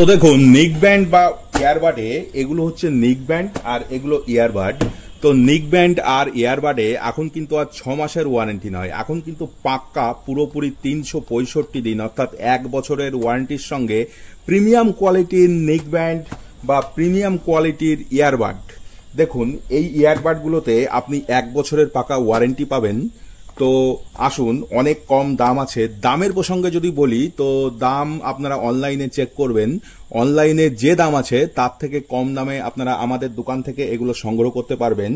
তো দেখুন নিক ব্যান্ড বা ইয়ারবাডে এগুলো হচ্ছে নিক ব্যান্ড আর এগুলো ইয়ারবাড। তো নিক ব্যান্ড আর ইয়ারবাডে এখন কিন্তু আর 6 মাসের ওয়ারেন্টি নয়, এখন কিন্তু পাক্কা পুরোপুরি 365 দিন অর্থাৎ 1 বছরের ওয়ারেন্টির সঙ্গে প্রিমিয়াম কোয়ালিটির নিক ব্যান্ড বা প্রিমিয়াম কোয়ালিটির ইয়ারবাড। দেখুন এই ইয়ারবাডগুলোতে আপনি 1 বছরের পাকা ওয়ারেন্টি পাবেন। তো আসুন, অনেক কম দাম আছে। দামের প্রসঙ্গে যদি বলি তো দাম আপনারা অনলাইনে চেক করবেন, অনলাইনে যে দাম আছে তার থেকে কম দামে আপনারা আমাদের দোকান থেকে এগুলো সংগ্রহ করতে পারবেন।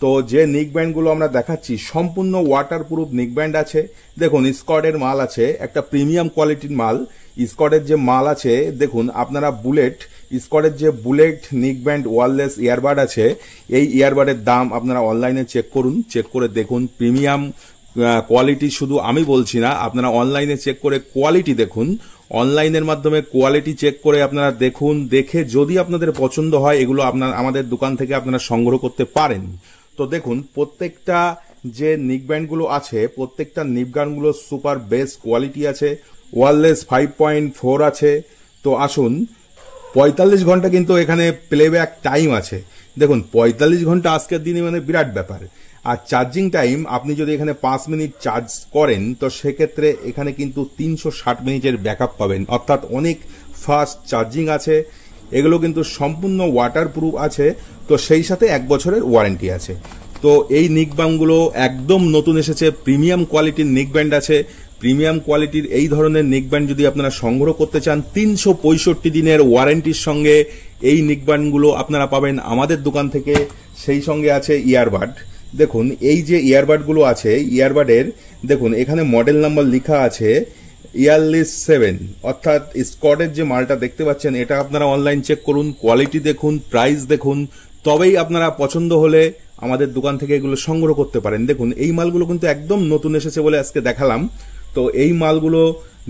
তো যে নিক ব্যান্ডগুলো আমরা দেখাচ্ছি সম্পূর্ণ ওয়াটারপ্রুফ নিক ব্যান্ড আছে। দেখুন স্কটের মাল আছে, একটা প্রিমিয়াম কোয়ালিটির মাল। স্কটের যে মাল আছে দেখুন, আপনারা বুলেট স্কটের যে বুলেট নিক ব্যান্ড ওয়্যারলেস ইয়ারবাড আছে, এই ইয়ারবাডের দাম আপনারা অনলাইনে চেক করুন, চেক করে দেখুন প্রিমিয়াম কোয়ালিটি। শুধু আমি বলছি না, আপনারা অনলাইনে চেক করে কোয়ালিটি দেখুন, অনলাইনের মাধ্যমে কোয়ালিটি চেক করে আপনারা দেখুন, দেখে যদি আপনাদের পছন্দ হয় এগুলো আপনার আমাদের দোকান থেকে আপনারা সংগ্রহ করতে পারেন। তো দেখুন প্রত্যেকটা যে নিক ব্যান্ডগুলো আছে প্রত্যেকটা নিক ব্যান্ডগুলো সুপার বেস্ট কোয়ালিটি আছে, ওয়্যারলেস 5.4 আছে। তো আসুন, 45 ঘন্টা কিন্তু এখানে প্লেব্যাক টাইম আছে। দেখুন 45 ঘন্টা আজকের দিনে মানে বিরাট ব্যাপার। আর চার্জিং টাইম আপনি যদি এখানে 5 মিনিট চার্জ করেন তো সেক্ষেত্রে এখানে কিন্তু 360 মিনিটের ব্যাকআপ পাবেন, অর্থাৎ অনেক ফাস্ট চার্জিং আছে। এগুলো কিন্তু সম্পূর্ণ ওয়াটারপ্রুফ আছে, তো সেই সাথে 1 বছরের ওয়ারেন্টি আছে। তো এই নিক ব্যান্ডগুলো একদম নতুন এসেছে, প্রিমিয়াম কোয়ালিটির নিক ব্যান্ড আছে। প্রিমিয়াম কোয়ালিটির এই ধরনের নিক ব্যান্ড যদি আপনারা সংগ্রহ করতে চান 365 দিনের ওয়ারেন্টির সঙ্গে এই নিক ব্যান্ডগুলো আপনারা পাবেন আমাদের দোকান থেকে। সেই সঙ্গে আছে ইয়ারবাড। দেখুন এই যে ইয়ারবাডগুলো আছে, ইয়ারবাডের দেখুন এখানে মডেল নাম্বার লেখা আছে ইয়ারলেস 7, অর্থাৎ স্কটের যে মালটা দেখতে পাচ্ছেন এটা আপনারা অনলাইন চেক করুন, কোয়ালিটি দেখুন, প্রাইস দেখুন, তবেই আপনারা পছন্দ হলে আমাদের দোকান থেকে এগুলো সংগ্রহ করতে পারেন। দেখুন এই মালগুলো কিন্তু একদম নতুন এসেছে বলে আজকে দেখালাম। তো এই মালগুলো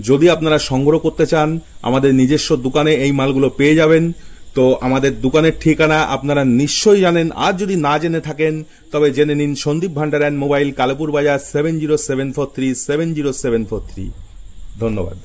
যদি আপনারা সংগ্রহ করতে চান আমাদের নিজস্ব দোকানে এই মালগুলো পেয়ে যাবেন। তো আমাদের দোকানের ঠিকানা আপনারা নিশ্চয়ই জানেন, আর যদি না জেনে থাকেন তবে জেনে নিন। সন্দীপ ভান্ডার অ্যান্ড মোবাইল, কালীপুর বাজার, 70743 70743। ধন্যবাদ।